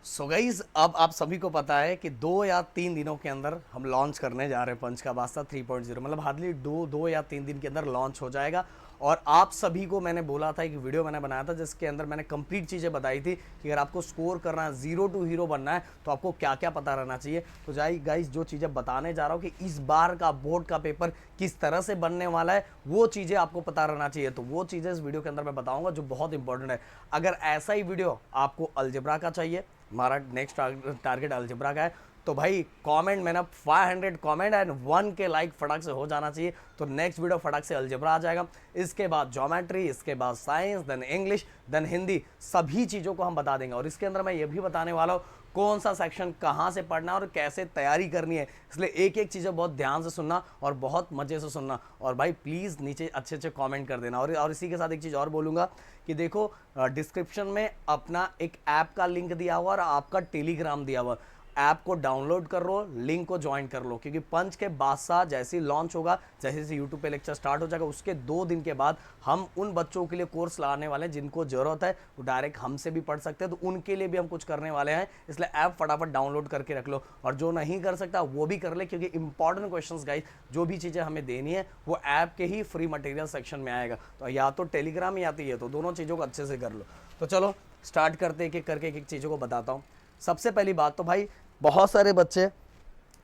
So guys अब आप सभी को पता है कि 2 या 3 दिनों के अंदर हम लॉन्च करने जा रहे हैं पंच का बादशाह 3.0। मतलब हार्डली दो या 3 दिन के अंदर लॉन्च हो जाएगा। और आप सभी को मैंने बोला था, एक वीडियो मैंने बनाया था जिसके अंदर मैंने कंप्लीट चीज़ें बताई थी कि अगर आपको स्कोर करना है, 0 टू हीरो बनना है, तो आपको क्या क्या पता रहना चाहिए। तो जाई गाइज जो चीज़ें बताने जा रहा हूँ कि इस बार का बोर्ड का पेपर किस तरह से बनने वाला है, वो चीज़ें आपको पता रहना चाहिए। तो वो चीज़ें इस वीडियो के अंदर मैं बताऊंगा जो बहुत इंपॉर्टेंट है। अगर ऐसा ही वीडियो आपको अलजेब्रा का चाहिए, हमारा नेक्स्ट टारगेट अलजेब्रा का है, तो भाई कमेंट में ना 500 कमेंट एंड 1 के लाइक फटाक से हो जाना चाहिए। तो नेक्स्ट वीडियो फटाक से अलजेब्रा आ जाएगा। इसके बाद ज्योमेट्री, इसके बाद science, then English, then Hindi, सभी चीज़ों को हम बता देंगे। और इसके अंदर मैं ये भी बताने वाला हूँ कौन सा सेक्शन कहाँ से पढ़ना है और कैसे तैयारी करनी है। इसलिए एक एक चीज़ें बहुत ध्यान से सुनना और बहुत मज़े से सुनना। और भाई प्लीज़ नीचे अच्छे अच्छे कमेंट कर देना। और इसी के साथ एक चीज़ और बोलूँगा कि देखो, डिस्क्रिप्शन में अपना एक ऐप का लिंक दिया हुआ और आपका टेलीग्राम दिया हुआ। ऐप को डाउनलोड कर लो, लिंक को ज्वाइन कर लो, क्योंकि पंच के बादशाह जैसे ही लॉन्च होगा, जैसे जैसे यूट्यूब पे लेक्चर स्टार्ट हो जाएगा, उसके 2 दिन के बाद हम उन बच्चों के लिए कोर्स लाने वाले हैं जिनको जरूरत है, वो डायरेक्ट हमसे भी पढ़ सकते हैं। तो उनके लिए भी हम कुछ करने वाले हैं। इसलिए ऐप फटाफट डाउनलोड करके रख लो। और जो नहीं कर सकता वो भी कर ले, क्योंकि इंपॉर्टेंट क्वेश्चंस गाइस, जो भी चीज़ें हमें देनी है वो ऐप के ही फ्री मटेरियल सेक्शन में आएगा। तो या तो टेलीग्राम या तो ये, तो दोनों चीज़ों को अच्छे से कर लो। तो चलो स्टार्ट करते, एक एक करके एक एक चीज़ों को बताता हूँ। सबसे पहली बात तो भाई, बहुत सारे बच्चे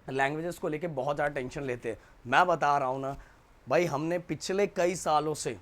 लैंग्वेजेस को लेके बहुत ज़्यादा टेंशन लेते हैं। मैं बता रहा हूँ ना भाई, हमने पिछले कई सालों से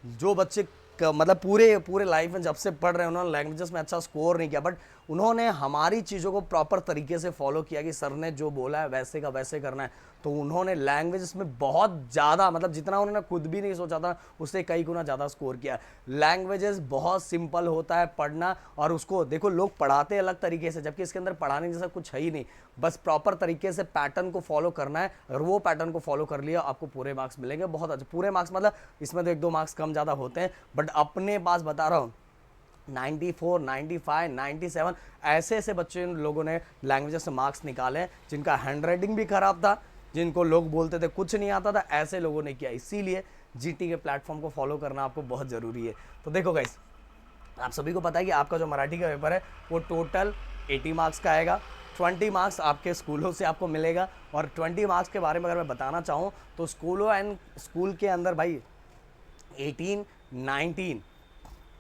जो बच्चे मतलब पूरे पूरे लाइफ में जब से पढ़ रहे हैं, उन्होंने लैंग्वेजेस में अच्छा स्कोर नहीं किया, बट उन्होंने हमारी चीज़ों को प्रॉपर तरीके से फॉलो किया कि सर ने जो बोला है वैसे का वैसे करना है। तो उन्होंने लैंग्वेजेस में बहुत ज़्यादा, मतलब जितना उन्होंने खुद भी नहीं सोचा था उससे कई गुना ज़्यादा स्कोर किया। लैंग्वेजेस बहुत सिंपल होता है पढ़ना, और उसको देखो लोग पढ़ाते अलग तरीके से, जबकि इसके अंदर पढ़ाने जैसा कुछ है ही नहीं। बस प्रॉपर तरीके से पैटर्न को फॉलो करना है। अगर वो पैटर्न को फॉलो कर लिया, आपको पूरे मार्क्स मिलेंगे। बहुत अच्छे पूरे मार्क्स, मतलब इसमें तो 1-2 मार्क्स कम ज़्यादा होते हैं, बट अपने पास बता रहा हूँ 94, 95, 97 ऐसे ऐसे बच्चे लोगों ने लैंग्वेजेस से मार्क्स निकाले हैं जिनका हैंड राइटिंग भी खराब था, जिनको लोग बोलते थे कुछ नहीं आता था, ऐसे लोगों ने किया। इसीलिए जीटी के प्लेटफॉर्म को फॉलो करना आपको बहुत ज़रूरी है। तो देखो गाइस, आप सभी को पता है कि आपका जो मराठी का पेपर है वो टोटल 80 मार्क्स का आएगा। 20 मार्क्स आपके स्कूलों से आपको मिलेगा। और 20 मार्क्स के बारे में अगर मैं बताना चाहूँ तो स्कूलों एंड स्कूल के अंदर भाई 18, 19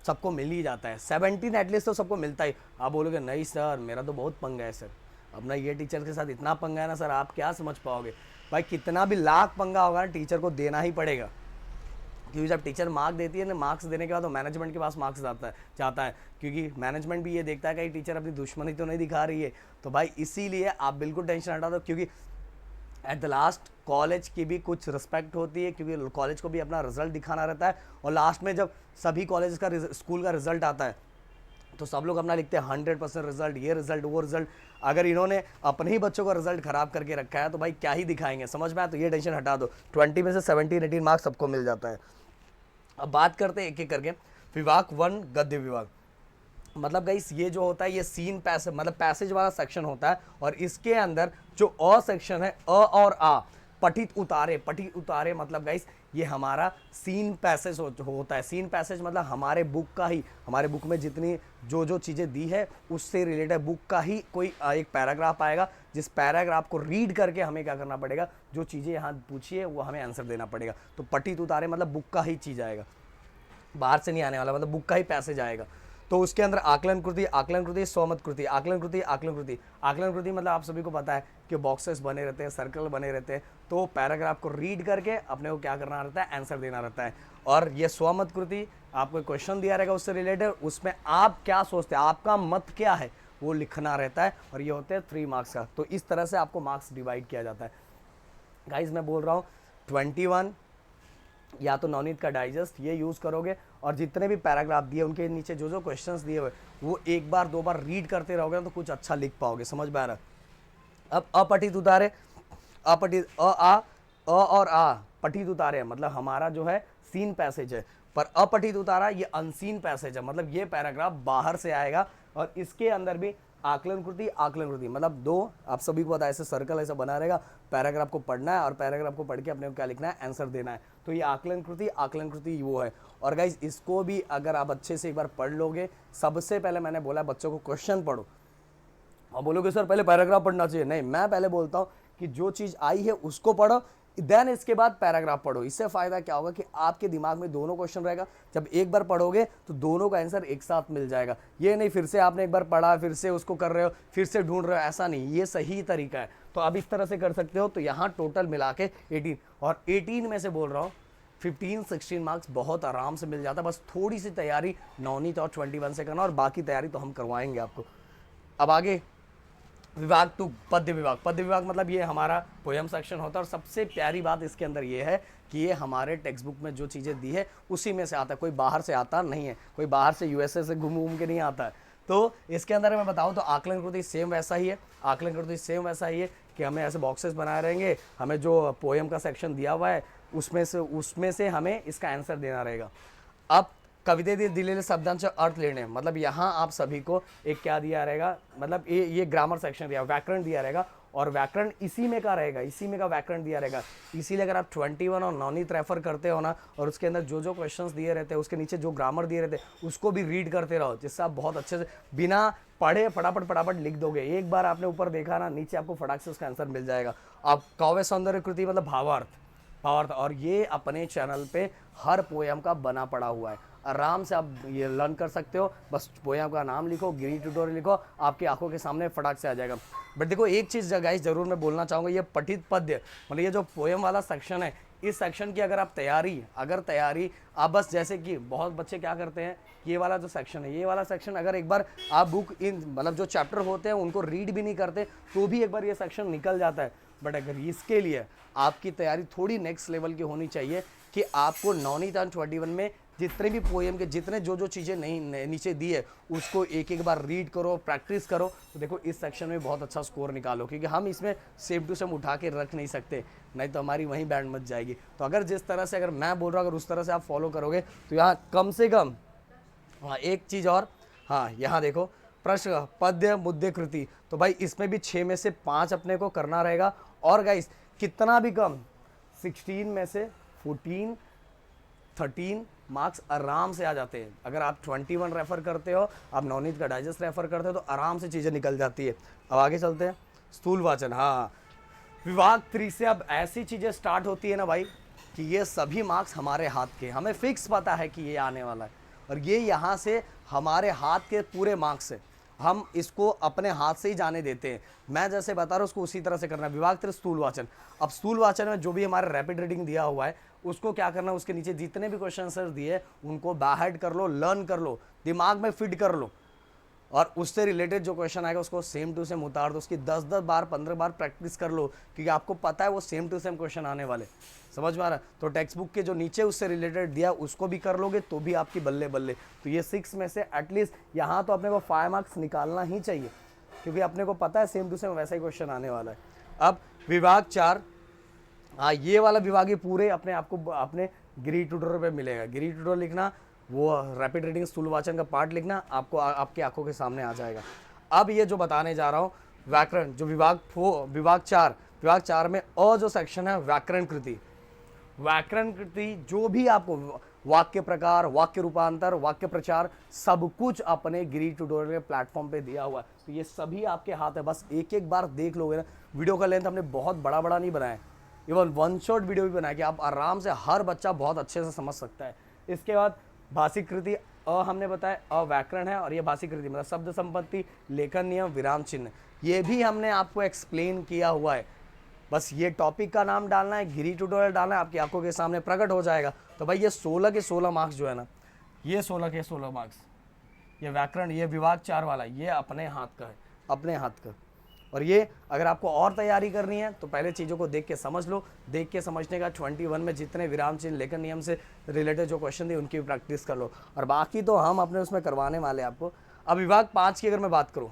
सबको मिल ही जाता है। 17 एटलीस्ट तो सबको मिलता ही। आप बोलोगे नहीं सर मेरा तो बहुत पंगा है सर, अपना ये टीचर के साथ इतना पंगा है ना सर, आप क्या समझ पाओगे। भाई कितना भी लाख पंगा होगा ना, टीचर को देना ही पड़ेगा। क्योंकि जब टीचर मार्क देती है ना, मार्क्स देने के बाद तो मैनेजमेंट के पास मार्क्स जाता है, क्योंकि मैनेजमेंट भी ये देखता है कि टीचर अपनी दुश्मनी तो नहीं दिखा रही है। तो भाई इसीलिए आप बिल्कुल टेंशन हटा दो, क्योंकि एट द लास्ट कॉलेज की भी कुछ रिस्पेक्ट होती है, क्योंकि कॉलेज को भी अपना रिजल्ट दिखाना रहता है। और लास्ट में जब सभी कॉलेज का स्कूल का रिजल्ट आता है तो सब लोग अपना लिखते हैं 100% रिजल्ट, ये रिजल्ट वो रिजल्ट। अगर इन्होंने अपने ही बच्चों का रिजल्ट खराब करके रखा है तो भाई क्या ही दिखाएंगे, समझ में आया। तो ये टेंशन हटा दो, 20 में से 17-18 मार्क्स सबको मिल जाता है। अब बात करते हैं एक एक करके। विभाग 1 गद्य विभाग, मतलब गाइस ये जो होता है ये सीन पैसेज, मतलब पैसेज वाला सेक्शन होता है। और इसके अंदर जो अ सेक्शन है, अ और आ, पठित उतारे, पठित उतारे मतलब गाइस ये हमारा सीन पैसेज होता है। सीन पैसेज मतलब हमारे बुक का ही, हमारे बुक में जितनी जो जो चीज़ें दी है उससे रिलेटेड बुक का ही कोई एक पैराग्राफ आएगा, जिस पैराग्राफ को रीड करके हमें क्या करना पड़ेगा, जो चीज़ें यहाँ पूछिए वो हमें आंसर देना पड़ेगा। तो पठित उतारे मतलब बुक का ही चीज़ आएगा, बाहर से नहीं आने वाला, मतलब बुक का ही पैसेज आएगा। तो उसके अंदर आकलन कृति, आकलन कृति, स्वमत कृति, आकलन कृति, आकलन कृति। आकलन कृति मतलब आप सभी को पता है कि बॉक्सेस बने रहते हैं, सर्कल बने रहते हैं। तो पैराग्राफ को रीड करके अपने को क्या करना रहता है, आंसर देना रहता है। और ये स्वमत कृति, आपको क्वेश्चन दिया रहेगा उससे रिलेटेड, उसमें आप क्या सोचते हैं, आपका मत क्या है वो लिखना रहता है। और ये होते हैं 3 मार्क्स का। तो इस तरह से आपको मार्क्स डिवाइड किया जाता है। गाइज मैं बोल रहा हूँ 21 या तो नवनीत का डाइजेस्ट ये यूज़ करोगे, और जितने भी पैराग्राफ दिए उनके नीचे जो जो क्वेश्चंस दिए हुए वो एक बार 2 बार रीड करते रहोगे ना तो कुछ अच्छा लिख पाओगे, समझ में आ रहा। अब अपठित उतारे, अपठित अ और आ पठित उतारे मतलब हमारा जो है सीन पैसेज है, पर अपठित उतारा ये अनसीन पैसेज है, मतलब ये पैराग्राफ बाहर से आएगा। और इसके अंदर भी आकलन कृति, आकलन कृति मतलब 2, आप सभी को पता है ऐसे सर्कल ऐसा बना रहेगा, पैराग्राफ को पढ़ना है और पैराग्राफ को पढ़ के अपने को क्या लिखना है, आंसर देना है। तो ये आकलन कृति, आकलन कृति वो है। और गाइज इसको भी अगर आप अच्छे से एक बार पढ़ लोगे, सबसे पहले मैंने बोला बच्चों को क्वेश्चन पढ़ो, आप बोलोगे सर पहले पैराग्राफ पढ़ना चाहिए, नहीं, मैं पहले बोलता हूँ कि जो चीज़ आई है उसको पढ़ो, देन इसके बाद पैराग्राफ पढ़ो। इससे फ़ायदा क्या होगा कि आपके दिमाग में दोनों क्वेश्चन रहेगा। जब एक बार पढ़ोगे तो दोनों का आंसर एक साथ मिल जाएगा। ये नहीं फिर से आपने एक बार पढ़ा फिर से उसको कर रहे हो फिर से ढूंढ रहे हो, ऐसा नहीं, ये सही तरीका है। तो अब इस तरह से कर सकते हो। तो यहाँ टोटल मिला के 18, और 18 में से बोल रहा हूँ 15-16 मार्क्स बहुत आराम से मिल जाता है। बस थोड़ी सी तैयारी नवनीत और 21 से करना, और बाकी तैयारी तो हम करवाएंगे आपको। अब आगे विभाग 2 पद्य विभाग। पद्य विभाग मतलब ये हमारा पोयम सेक्शन होता है, और सबसे प्यारी बात इसके अंदर ये है कि ये हमारे टेक्स्ट बुक में जो चीज़ें दी है उसी में से आता है, कोई बाहर से आता नहीं है, कोई बाहर से यूएसए से घूम के नहीं आता है। तो इसके अंदर मैं बताऊं तो आकलन कृति सेम वैसा ही है, आकलन कृति सेम वैसा ही है कि हमें ऐसे बॉक्सेस बनाए रहेंगे, हमें जो पोएम का सेक्शन दिया हुआ है उसमें से हमें इसका आंसर देना रहेगा। अब कवितेतील दिलेले शब्दांचे अर्थ लेणे, मतलब यहाँ आप सभी को एक क्या दिया रहेगा, मतलब ये ग्रामर सेक्शन दिया, व्याकरण दिया रहेगा, और व्याकरण इसी में का रहेगा, इसी में का व्याकरण दिया रहेगा। इसीलिए अगर आप 21 और नवनीत रेफर करते हो ना, और उसके अंदर जो जो क्वेश्चंस दिए रहते हैं उसके नीचे जो ग्रामर दिए रहते हैं उसको भी रीड करते रहो, जिससे आप बहुत अच्छे से बिना पढ़े फटाफट लिख दोगे। एक बार आपने ऊपर देखा ना, नीचे आपको फटाक से उसका आंसर मिल जाएगा। आप काव्य सौंदर्य कृति मतलब भावार्थ, और ये अपने चैनल पे हर पोयम का बना पड़ा हुआ है, आराम से आप ये लर्न कर सकते हो। बस पोयम का नाम लिखो, गिरी ट्यूटोरियल लिखो, आपकी आंखों के सामने फटाक से आ जाएगा। बट देखो एक चीज़ गाइस जरूर मैं बोलना चाहूँगा, ये पठित पद्य मतलब ये जो पोयम वाला सेक्शन है, इस सेक्शन की अगर तैयारी आप बस, जैसे कि बहुत बच्चे क्या करते हैं, ये वाला जो सेक्शन है, ये वाला सेक्शन अगर एक बार आप बुक इन मतलब जो चैप्टर होते हैं उनको रीड भी नहीं करते तो भी एक बार ये सेक्शन निकल जाता है। बट अगर इसके लिए आपकी तैयारी थोड़ी नेक्स्ट लेवल की होनी चाहिए कि आपको नवनीत 21 में जितने भी पोएम के जितने जो चीज़ें नहीं नीचे दी है उसको एक बार रीड करो, प्रैक्टिस करो, तो देखो इस सेक्शन में बहुत अच्छा स्कोर निकालो। क्योंकि हम इसमें सेम टू सेम उठा के रख नहीं सकते, नहीं तो हमारी वहीं बैंड मच जाएगी। तो अगर जिस तरह से अगर मैं बोल रहा हूँ अगर उस तरह से आप फॉलो करोगे तो यहाँ कम से कम, हाँ एक चीज़ और, हाँ यहाँ देखो प्रश्न पद्य मुद्दे कृति, तो भाई इसमें भी 6 में से 5 अपने को करना रहेगा। और गाइस कितना भी कम 16 में से 14-13 मार्क्स आराम से आ जाते हैं। अगर आप 21 रेफर करते हो, आप नवनीत का डाइजेस्ट रेफर करते हो, तो आराम से चीज़ें निकल जाती है। अब आगे चलते हैं, स्थूल वाचन। हाँ, विभाग 3 से अब ऐसी चीज़ें स्टार्ट होती है ना भाई कि ये सभी मार्क्स हमारे हाथ के, हमें फिक्स पता है कि ये आने वाला है, और ये यहाँ से हमारे हाथ के पूरे मार्क्स है, हम इसको अपने हाथ से ही जाने देते हैं। मैं जैसे बता रहा हूँ उसको उसी तरह से करना है। विभाग 3 स्थूल वाचन। अब स्थूल वाचन में जो भी हमारे रैपिड रीडिंग दिया हुआ है उसको क्या करना है, उसके नीचे जितने भी क्वेश्चन आंसर दिए उनको बाहर कर लो, लर्न कर लो, दिमाग में फिट कर लो, और उससे रिलेटेड जो क्वेश्चन आएगा उसको सेम टू सेम उतार दो, उसकी 10-10 बार 15 बार प्रैक्टिस कर लो, क्योंकि आपको पता है वो सेम टू सेम क्वेश्चन आने वाले। समझ में आ रहा है? तो टेक्स्ट बुक के जो नीचे उससे रिलेटेड दिया उसको भी कर लोगे तो भी आपकी बल्ले बल्ले। तो ये 6 में से एटलीस्ट यहाँ तो अपने को 5 मार्क्स निकालना ही चाहिए, क्योंकि अपने को पता है सेम टू सेम वैसा ही क्वेश्चन आने वाला है। अब विभाग 4, हाँ ये वाला विभाग ही पूरे अपने आपको अपने गिरी ट्यूटोरियल पे मिलेगा। गिरी ट्यूटोरियल लिखना, वो रैपिड रीडिंग स्थूल वाचन का पार्ट लिखना, आपको आपकी आंखों के सामने आ जाएगा। अब ये जो बताने जा रहा हूँ व्याकरण, जो विभाग 4 में और जो सेक्शन है व्याकरण कृति, जो भी आपको वाक्य प्रकार, वाक्य रूपांतर, वाक्य प्रचार, सब कुछ अपने गिरी ट्यूटोरियल के प्लेटफॉर्म पे दिया हुआ है। तो ये सभी आपके हाथ है, बस एक बार देख लोगे ना। वीडियो का लेंथ हमने बहुत बड़ा नहीं बनाया, इवन 1 शॉट वीडियो भी बनाया कि आप आराम से हर बच्चा बहुत अच्छे से समझ सकता है। इसके बाद भाषिक कृति हमने बताया व्याकरण है, और ये भाषिक कृति मतलब शब्द संपत्ति, लेखन नियम, विराम चिन्ह, ये भी हमने आपको एक्सप्लेन किया हुआ है। बस ये टॉपिक का नाम डालना है, गिरी ट्यूटोरियल डालना है, आपकी आंखों के सामने प्रकट हो जाएगा। तो भाई ये 16 के 16 मार्क्स जो है ना, ये 16 के 16 मार्क्स, ये व्याकरण, ये विभाग 4 वाला, ये अपने हाथ का है, अपने हाथ का। और ये अगर आपको और तैयारी करनी है तो पहले चीज़ों को देख के समझ लो। देख के समझने का 21 में जितने विराम चिन्ह, लेखन नियम से रिलेटेड जो क्वेश्चन थे उनकी प्रैक्टिस कर लो, और बाकी तो हम अपने उसमें करवाने वाले आपको। अब विभाग 5 की अगर मैं बात करूँ,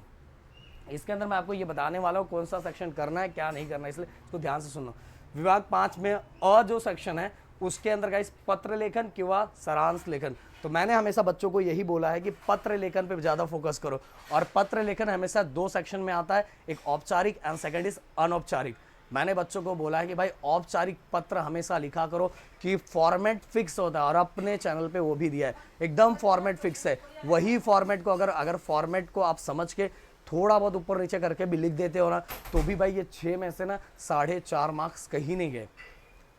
इसके अंदर मैं आपको ये बताने वाला हूँ कौन सा सेक्शन करना है क्या नहीं करना है, इसलिए इसको ध्यान से सुनो। विभाग 5 में और जो सेक्शन है उसके अंदर गाइस पत्र लेखन किंवा सारांश लेखन। तो मैंने हमेशा बच्चों को यही बोला है कि पत्र लेखन पे ज़्यादा फोकस करो, और पत्र लेखन हमेशा 2 सेक्शन में आता है, एक औपचारिक एंड सेकंड इज अनौपचारिक। मैंने बच्चों को बोला है कि भाई औपचारिक पत्र हमेशा लिखा करो, कि फॉर्मेट फिक्स होता है, और अपने चैनल पे वो भी दिया है, एकदम फॉर्मेट फिक्स है। वही फॉर्मेट को अगर फॉर्मेट को आप समझ के थोड़ा बहुत ऊपर नीचे करके भी लिख देते हो ना, तो भी भाई ये 6 में से ना 4.5 मार्क्स कहीं नहीं गए।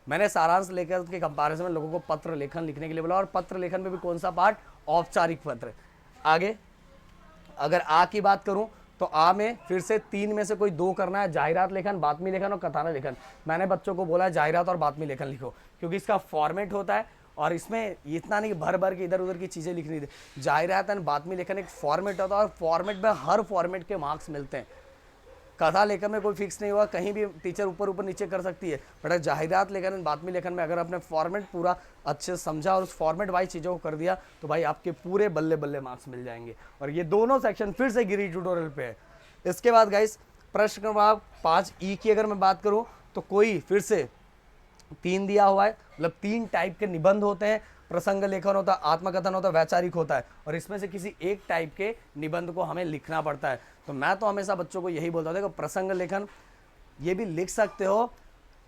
मैंने सारांश लेकर के कंपैरिजन में लोगों को पत्र लेखन लिखने के लिए बोला, और पत्र लेखन में भी कौन सा पार्ट, औपचारिक पत्र। आगे अगर आ की बात करूं तो आ में फिर से 3 में से कोई 2 करना है, जाहिरात लेखन, बातमी लेखन और कथानक लेखन। मैंने बच्चों को बोला जाहिरात और बातमी लेखन लिखो, क्योंकि इसका फॉर्मेट होता है और इसमें इतना नहीं भर भर के इधर उधर की चीज़ें लिखनी थी। जाहिरात एंड बातमी लेखन एक फॉर्मेट होता है और फॉर्मेट में हर फॉर्मेट के मार्क्स मिलते हैं। कथा लेखन में कोई फिक्स नहीं हुआ, कहीं भी टीचर ऊपर ऊपर नीचे कर सकती है, बट जाहिरात लेखन बातमी लेखन में अगर आपने फॉर्मेट पूरा अच्छे से समझा और उस फॉर्मेट वाइज चीज़ों को कर दिया तो भाई आपके पूरे बल्ले बल्ले मार्क्स मिल जाएंगे। और ये दोनों सेक्शन फिर से गिरी ट्यूटोरियल पे है। इसके बाद गाइस प्रश्न क्रमांक 5 ई की अगर मैं बात करूँ तो कोई फिर से 3 दिया हुआ है, मतलब 3 टाइप के निबंध होते हैं, प्रसंग लेखन होता है, आत्मकथन होता है, वैचारिक होता है, और इसमें से किसी एक टाइप के निबंध को हमें लिखना पड़ता है। तो मैं तो हमेशा बच्चों को यही बोलता था कि प्रसंग लेखन ये भी लिख सकते हो,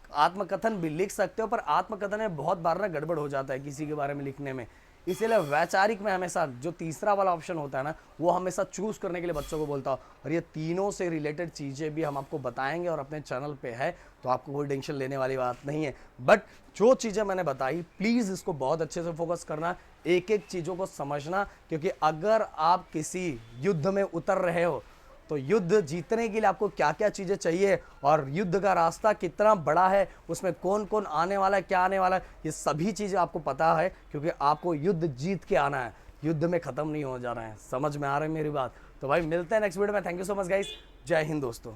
आत्मकथन भी लिख सकते हो, पर आत्मकथन में बहुत बार ना गड़बड़ हो जाता है किसी के बारे में लिखने में, इसीलिए वैचारिक में हमेशा जो तीसरा वाला ऑप्शन होता है ना वो हमेशा चूज करने के लिए बच्चों को बोलता हूँ। और ये तीनों से रिलेटेड चीज़ें भी हम आपको बताएंगे और अपने चैनल पे है, तो आपको कोई टेंशन लेने वाली बात नहीं है। बट जो चीज़ें मैंने बताई प्लीज़ इसको बहुत अच्छे से फोकस करना, एक एक चीज़ों को समझना, क्योंकि अगर आप किसी युद्ध में उतर रहे हो तो युद्ध जीतने के लिए आपको क्या क्या चीज़ें चाहिए और युद्ध का रास्ता कितना बड़ा है, उसमें कौन कौन आने वाला है, क्या आने वाला है, ये सभी चीज़ें आपको पता है, क्योंकि आपको युद्ध जीत के आना है, युद्ध में ख़त्म नहीं हो जाना है। समझ में आ रहा है मेरी बात? तो भाई मिलते हैं नेक्स्ट वीडियो में। Thank you so much guys, जय हिंद दोस्तों।